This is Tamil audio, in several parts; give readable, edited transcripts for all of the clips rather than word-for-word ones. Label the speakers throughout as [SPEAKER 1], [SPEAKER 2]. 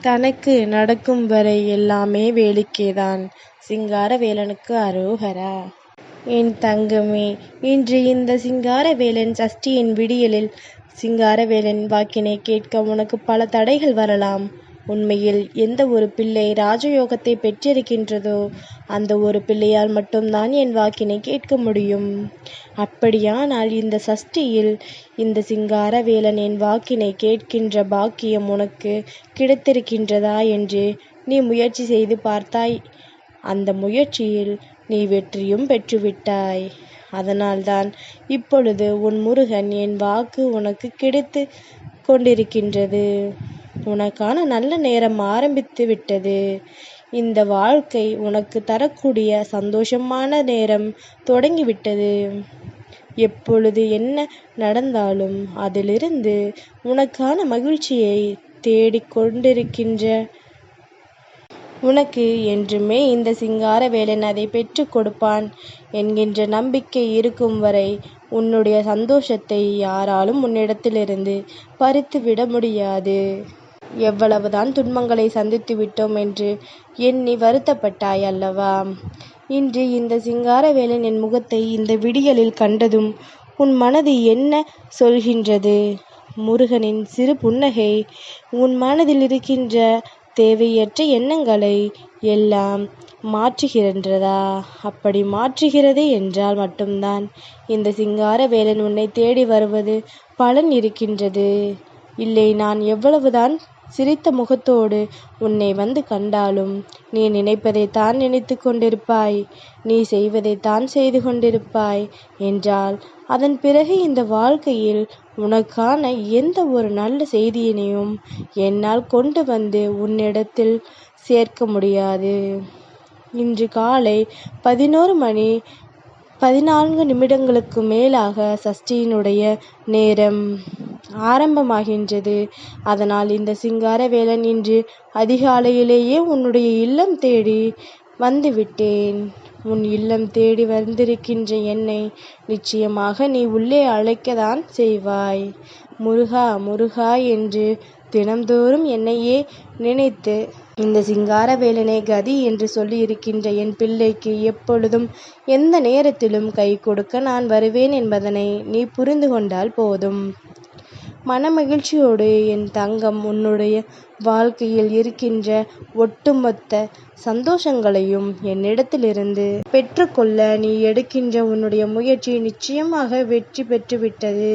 [SPEAKER 1] தனக்கு நடக்கும் வரை எல்லாமே வேடிக்கைதான். சிங்காரவேலனுக்கு அரோகரா. என் தங்கமே, இன்று இந்த சிங்காரவேலன் சஷ்டியின் விடியலில் சிங்காரவேலன் வாக்கினை கேட்க உனக்கு பல தடைகள் வரலாம். உண்மையில் எந்த ஒரு பிள்ளை ராஜயோகத்தை பெற்றிருக்கின்றதோ அந்த ஒரு பிள்ளையால் மட்டும்தான் என் வாக்கினை கேட்க முடியும். அப்படியானால் இந்த சஷ்டியில் இந்த சிங்காரவேலன் என் வாக்கினை கேட்கின்ற பாக்கியம் உனக்கு கிடைத்திருக்கின்றதா என்று நீ முயற்சி செய்து பார்த்தாய். அந்த முயற்சியில் நீ வெற்றியும் பெற்றுவிட்டாய். அதனால்தான் இப்பொழுது உன் முருகன் என் வாக்கு உனக்கு கிடைத்து கொண்டிருக்கின்றது. உனக்கான நல்ல நேரம் ஆரம்பித்து விட்டது. இந்த வாழ்க்கை உனக்கு தரக்கூடிய சந்தோஷமான நேரம் தொடங்கிவிட்டது. எப்பொழுது என்ன நடந்தாலும் அதிலிருந்து உனக்கான மகிழ்ச்சியை தேடிக்கொண்டிருக்கின்ற உனக்கு என்றுமே இந்த சிங்காரவேலன் அதை பெற்று கொடுப்பான் என்கின்ற நம்பிக்கை இருக்கும் வரை உன்னுடைய சந்தோஷத்தை யாராலும் உன்னிடத்திலிருந்து பறித்து விட முடியாது. எவ்வளவுதான் துன்பங்களை சந்தித்து விட்டோம் என்று எண்ணி வருத்தப்பட்டாய் அல்லவா? இன்று இந்த சிங்காரவேலன் என் முகத்தை இந்த விடியலில் கண்டதும் உன் மனது என்ன சொல்கின்றது? முருகனின் சிறு புன்னகை உன் மனதில் இருக்கின்ற தேவையற்ற எண்ணங்களை எல்லாம் மாற்றுகின்றதா? அப்படி மாற்றுகிறது என்றால் மட்டும்தான் இந்த சிங்காரவேலன் உன்னை தேடி வருவது பலன் இருக்கின்றது. இல்லை, நான் எவ்வளவுதான் சிரித்த முகத்தோடு உன்னை வந்து கண்டாலும் நீ நினைப்பதைத்தான் நினைத்து கொண்டிருப்பாய், நீ செய்வதைத்தான் செய்து கொண்டிருப்பாய் என்றால் அதன் பிறகு இந்த வாழ்க்கையில் உனக்கான எந்த ஒரு நல்ல செய்தியினையும் என்னால் கொண்டு வந்து உன்னிடத்தில் சேர்க்க முடியாது. இன்று காலை 11:14 மேலாக சஷ்டியினுடைய நேரம் ஆரம்பமாகின்றது. அதனால் இந்த சிங்காரவேலன் இன்று அதிகாலையிலேயே உன்னுடைய இல்லம் தேடி வந்துவிட்டேன். உன் இல்லம் தேடி வந்திருக்கின்ற என்னை நிச்சயமாக நீ உள்ளே அழைக்கத்தான் செய்வாய். முருகா முருகா என்று தினம்தோறும் என்னையே நினைத்து இந்த சிங்காரவேலனை கதி என்று சொல்லி இருக்கின்ற என் பிள்ளைக்கு எப்பொழுதும் எந்த நேரத்திலும் கை கொடுக்க நான் வருவேன் என்பதனை நீ புரிந்து கொண்டால் போதும். மனமகிழ்ச்சியோடு என் தங்கம் உன்னுடைய வாழ்க்கையில் இருக்கின்ற ஒட்டுமொத்த சந்தோஷங்களையும் என்னிடத்திலிருந்து பெற்றுக்கொள்ள நீ எடுக்கின்ற உன்னுடைய முயற்சி நிச்சயமாக வெற்றி பெற்றுவிட்டது.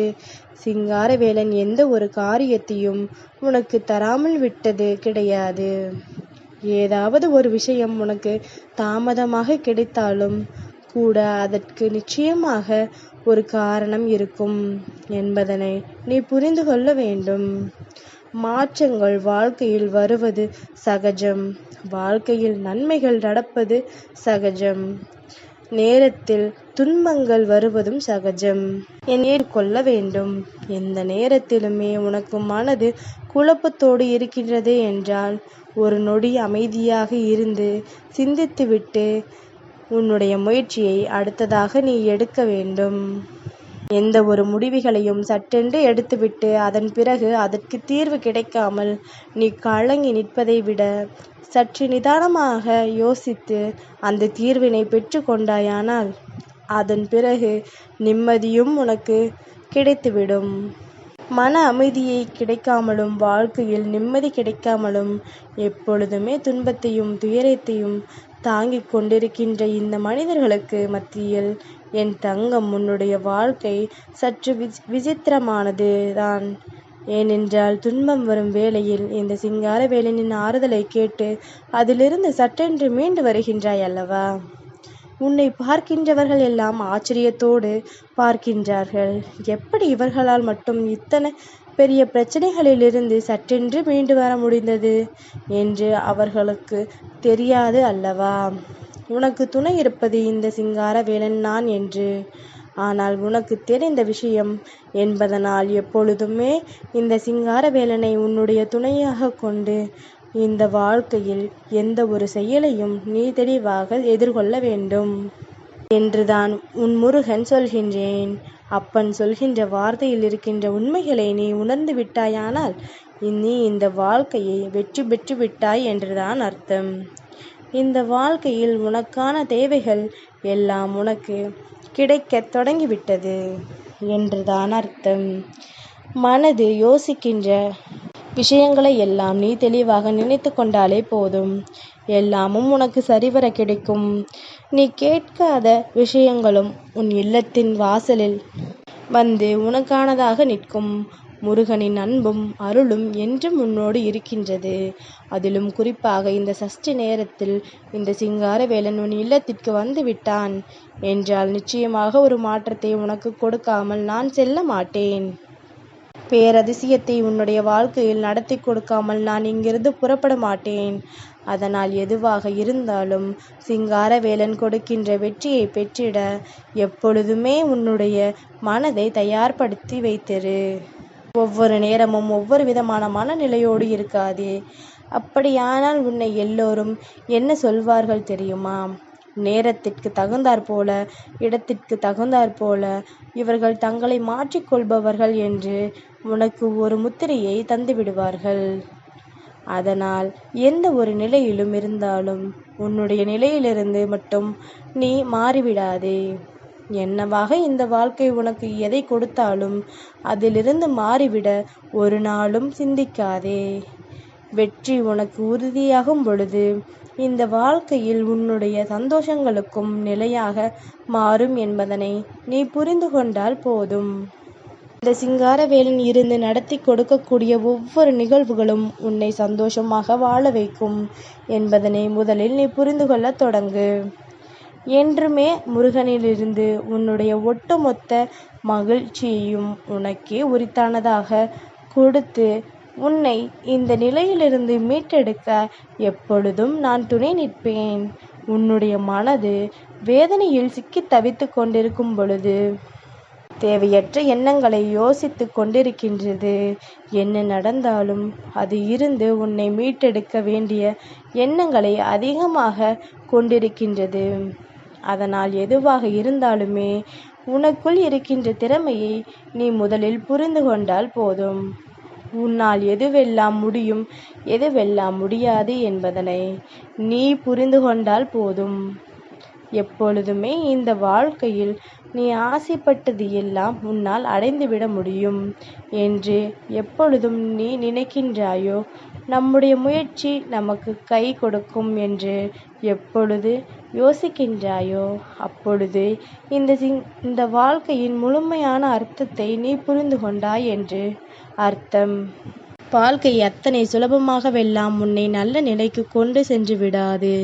[SPEAKER 1] சிங்காரவேலன் எந்த ஒரு காரியத்தையும் உனக்கு தராமல் விட்டது கிடையாது. ஏதாவது ஒரு விஷயம் உனக்கு தாமதமாக கிடைத்தாலும் கூட அதற்கு நிச்சயமாக ஒரு காரணம் இருக்கும் என்பதனை நீ புரிந்து கொள்ள வேண்டும். மாற்றங்கள் வாழ்க்கையில் வருவது சகஜம். வாழ்க்கையில் நன்மைகள் நடப்பது சகஜம். நேரத்தில் துன்பங்கள் வருவதும் சகஜம். ஏற்றுக்கொள்ள வேண்டும். எந்த நேரத்திலுமே உனக்கு மனது குழப்பத்தோடு இருக்கின்றது என்றால் ஒரு நொடி அமைதியாக இருந்து சிந்தித்துவிட்டு உன்னுடைய முயற்சியை அடுத்ததாக நீ எடுக்க வேண்டும். எந்த ஒரு முடிவுகளையும் சட்டென்று எடுத்துவிட்டு அதன் பிறகு அதற்கு தீர்வு கிடைக்காமல் நீ கலங்கி நிற்பதை விட சற்று நிதானமாக யோசித்து அந்த தீர்வினை பெற்று கொண்டாயானால் அதன் பிறகு நிம்மதியும் உனக்கு கிடைத்துவிடும். மன அமைதியை கிடைக்காமலும் வாழ்க்கையில் நிம்மதி கிடைக்காமலும் எப்பொழுதுமே துன்பத்தையும் துயரத்தையும் தாங்கிக் கொண்டிருக்கின்ற இந்த மனிதர்களுக்கு மத்தியில் என் தங்கம் உன்னுடைய வாழ்க்கை சற்று விசித்திரமானது தான். ஏனென்றால் துன்பம் வரும் வேளையில் இந்த சிங்காரவேலனின் ஆறுதலை கேட்டு அதிலிருந்து சட்டென்று மீண்டு வருகின்றாய் அல்லவா? உன்னை பார்க்கின்றவர்கள் எல்லாம் ஆச்சரியத்தோடு பார்க்கின்றார்கள். எப்படி இவர்களால் மட்டும் இத்தனை பெரிய பிரச்சனைகளிலிருந்து சட்டென்று மீண்டு வர முடிந்தது என்று அவர்களுக்கு தெரியாது அல்லவா? உனக்கு துணை இருப்பது இந்த சிங்காரவேலன் நான் என்று. ஆனால் உனக்கு தெரிந்த விஷயம் என்பதனால் எப்பொழுதுமே இந்த சிங்காரவேலனை உன்னுடைய துணையாக கொண்டு இந்த வாழ்க்கையில் எந்த ஒரு செயலையும் நீ தெளிவாக எதிர்கொள்ள வேண்டும் என்றுதான் உன் முருகன் சொல்கின்றேன். அப்பன் சொல்கின்ற வார்த்தையில் இருக்கின்ற உண்மைகளை நீ உணர்ந்து விட்டாயானால் நீ இந்த வாழ்க்கையை வெற்றி பெற்று விட்டாய் என்றுதான் அர்த்தம். இந்த வாழ்க்கையில் உனக்கான தேவைகள் எல்லாம் உனக்கு கிடைக்கத் தொடங்கிவிட்டது என்றுதான் அர்த்தம். மனது யோசிக்கின்ற விஷயங்களை எல்லாம் நீ தெளிவாக நினைத்து கொண்டாலே போதும், எல்லாமும் உனக்கு சரிவர கிடைக்கும். நீ கேட்காத விஷயங்களும் உன் இல்லத்தின் வாசலில் வந்து உனக்கானதாக நிற்கும். முருகனின் அன்பும் அருளும் என்றும் உன்னோடு இருக்கின்றது. அதிலும் குறிப்பாக இந்த சஷ்டி நேரத்தில் இந்த சிங்காரவேலன் உன் இல்லத்திற்கு வந்து விட்டான் என்றால் நிச்சயமாக ஒரு மாற்றத்தை உனக்கு கொடுக்காமல் நான் செல்ல மாட்டேன். பேரதிசயத்தை உன்னுடைய வாழ்க்கையில் நடத்தி கொடுக்காமல் நான் இங்கிருந்து புறப்பட மாட்டேன். அதனால் எதுவாக இருந்தாலும் சிங்காரவேலன் கொடுக்கின்ற வெற்றியை பெற்றிட எப்பொழுதுமே உன்னுடைய மனதை தயார்படுத்தி வைத்திரு. ஒவ்வொரு நேரமும் ஒவ்வொரு விதமான மனநிலையோடு இருக்காதே. அப்படியானால் உன்னை எல்லோரும் என்ன சொல்வார்கள் தெரியுமா? நேரத்திற்கு தகுந்தாற்போல, இடத்திற்கு தகுந்தாற்போல இவர்கள் தங்களை மாற்றிக்கொள்பவர்கள் என்று உனக்கு ஒரு முத்திரையை தந்துவிடுவார்கள். அதனால் எந்த ஒரு நிலையிலும் இருந்தாலும் உன்னுடைய நிலையிலிருந்து மட்டும் நீ மாறிவிடாதே. என்னவாக இந்த வாழ்க்கை உனக்கு எதை கொடுத்தாலும் அதிலிருந்து மாறிவிட ஒரு நாளும் சிந்திக்காதே. வெற்றி உனக்கு உறுதியாகும் பொழுது இந்த வாழ்க்கையில் உன்னுடைய சந்தோஷங்களுக்கும் நிலையாக மாறும் என்பதனை நீ புரிந்து கொண்டால் போதும். இந்த சிங்காரவேலன் இருந்து நடத்தி கொடுக்கக்கூடிய ஒவ்வொரு நிகழ்வுகளும் உன்னை சந்தோஷமாக வாழ வைக்கும் என்பதனை முதலில் நீ புரிந்து கொள்ள தொடங்கு. என்றுமே முருகனிலிருந்து உன்னுடைய ஒட்டுமொத்த மகிழ்ச்சியையும் உனக்கே உரித்தானதாக கொடுத்து உன்னை இந்த நிலையிலிருந்து மீட்டெடுக்க எப்பொழுதும் நான் துணை நிற்பேன். உன்னுடைய மனது வேதனையில் சிக்கி தவித்து கொண்டிருக்கும் பொழுது தேவையற்ற எண்ணங்களை யோசித்து கொண்டிருக்கின்றது. என்ன நடந்தாலும் அது இருந்து உன்னை மீட்டெடுக்க வேண்டிய எண்ணங்களை அதிகமாக கொண்டிருக்கின்றது. அதனால் எதுவாக இருந்தாலுமே உனக்குள் இருக்கின்ற திறமையை நீ முதலில் புரிந்து கொண்டால் போதும். உன்னால் எதுவெல்லாம் முடியும், எதுவெல்லாம் முடியாது என்பதனை நீ புரிந்து கொண்டால் போதும். எப்பொழுதுமே இந்த வாழ்க்கையில் நீ ஆசைப்பட்டது எல்லாம் உன்னால் அடைந்துவிட முடியும் என்று எப்பொழுதும் நீ நினைக்கின்றாயோ, நம்முடைய முயற்சி நமக்கு கை கொடுக்கும் என்று எப்பொழுது யோசிக்கின்றாயோ, அப்பொழுது இந்த வாழ்க்கையின் முழுமையான அர்த்தத்தை நீ புரிந்து கொண்டாய் என்று அர்த்தம். வாழ்க்கை அத்தனை சுலபமாகவெல்லாம் உன்னை நல்ல நிலைக்கு கொண்டு சென்று விடாது.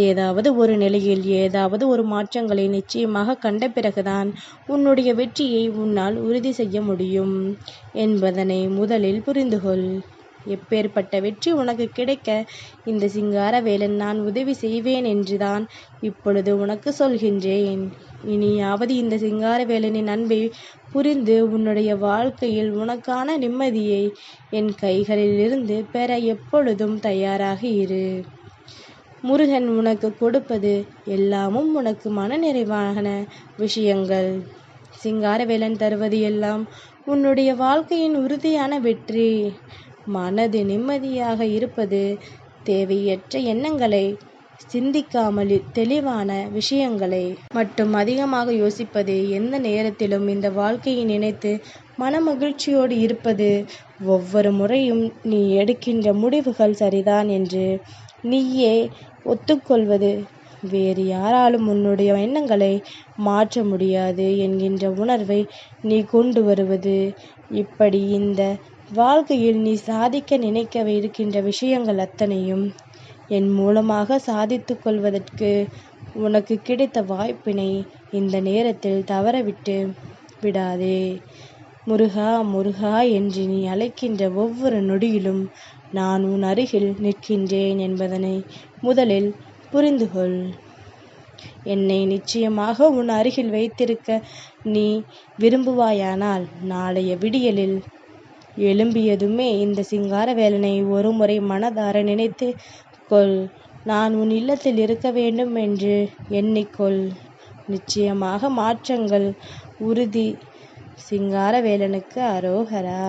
[SPEAKER 1] ஏதாவது ஒரு நிலையில் ஏதாவது ஒரு மாற்றங்களை நிச்சயமாக கண்ட பிறகுதான் உன்னுடைய வெற்றியை உன்னால் உறுதி செய்ய முடியும் என்பதனை முதலில் புரிந்துகொள். எப்பேற்பட்ட வெற்றி உனக்கு கிடைக்க இந்த சிங்காரவேலன் நான் உதவி செய்வேன் என்றுதான் இப்பொழுது உனக்கு சொல்கின்றேன். இனியாவது இந்த சிங்காரவேலனின் அன்பை புரிந்து உன்னுடைய வாழ்க்கையில் உனக்கான நிம்மதியை என் கைகளிலிருந்து பெற எப்பொழுதும் தயாராக இரு. முருகன் உனக்கு கொடுப்பது எல்லாமும் உனக்கு மனநிறைவான விஷயங்கள். சிங்காரவேலன் தருவது எல்லாம் உன்னுடைய வாழ்க்கையின் உறுதியான வெற்றி. மனது நிம்மதியாக இருப்பது தேவையற்ற எண்ணங்களை சிந்திக்காமல் தெளிவான விஷயங்களை மட்டும் அதிகமாக யோசிப்பது, எந்த நேரத்திலும் இந்த வேலையை நினைத்து மனமகிழ்ச்சியோடு இருப்பது, ஒவ்வொரு முறையும் நீ எடுக்கின்ற முடிவுகள் சரிதான் என்று நீயே ஒத்துக்கொள்வது, வேறு யாராலும் உன்னுடைய எண்ணங்களை மாற்ற முடியாது என்கின்ற உணர்வை நீ கொண்டு வருவது, இப்படி இந்த வாழ்க்கையில் நீ சாதிக்க நினைக்க இருக்கின்ற விஷயங்கள் அத்தனையும் என் மூலமாக சாதித்து கொள்வதற்கு உனக்கு கிடைத்த வாய்ப்பினை இந்த நேரத்தில் தவறவிட்டு விடாதே. முருகா முருகா என்று நீ அழைக்கின்ற ஒவ்வொரு நொடியிலும் நான் உன் அருகில் நிற்கின்றேன் என்பதனை முதலில் புரிந்துகொள். என்னை நிச்சயமாக உன் அருகில் வைத்திருக்க நீ விரும்புவாயானால் நாளைய விடியலில் எழும்பியதுமே இந்த சிங்காரவேலனை ஒரு முறை மனதார நினைத்து கொள். நான் உன் இல்லத்தில் இருக்க வேண்டும் என்று எண்ணிக்கொள். நிச்சயமாக மாற்றங்கள் உறுதி. சிங்காரவேலனுக்கு அரோகரா.